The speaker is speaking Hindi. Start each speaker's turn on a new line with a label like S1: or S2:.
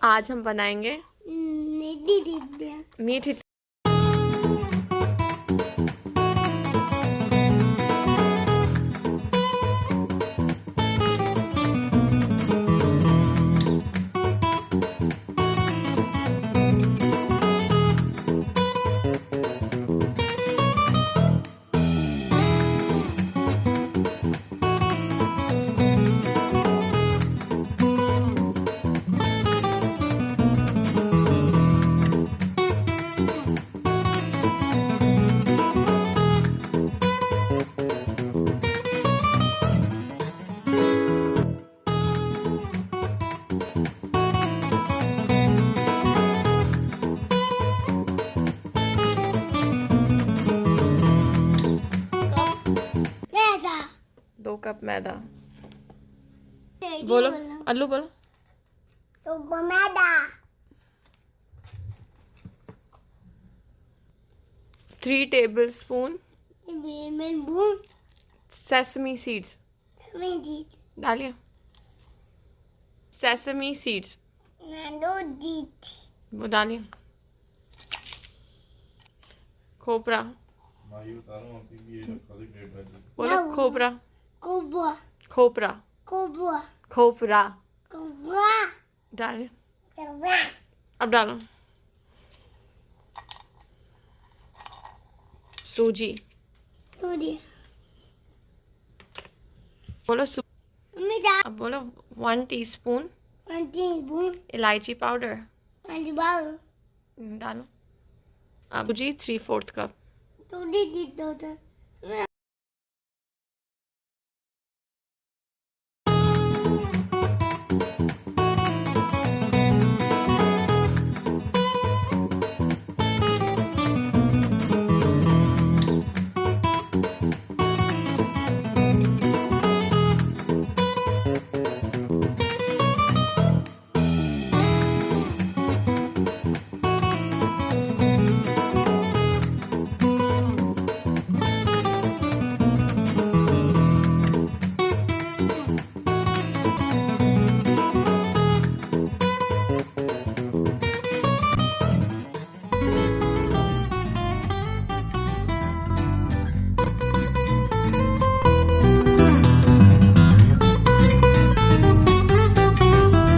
S1: आज हम बनाएंगे मीठी। दो कप मैदा। बोलो अल्लू बोलो।
S2: तो मैदा
S1: 3 tablespoon सेसमी सीड्स डालिए। सेसमी सीड्स वो डालिए। खोपरा बोलो। खोपरा खोपरा खोपरा डालिए। अब डालो। सूजी बोलो। अब बोलो 1 टीस्पून इलायची पाउडर डालो। अब सूजी 3/4 कप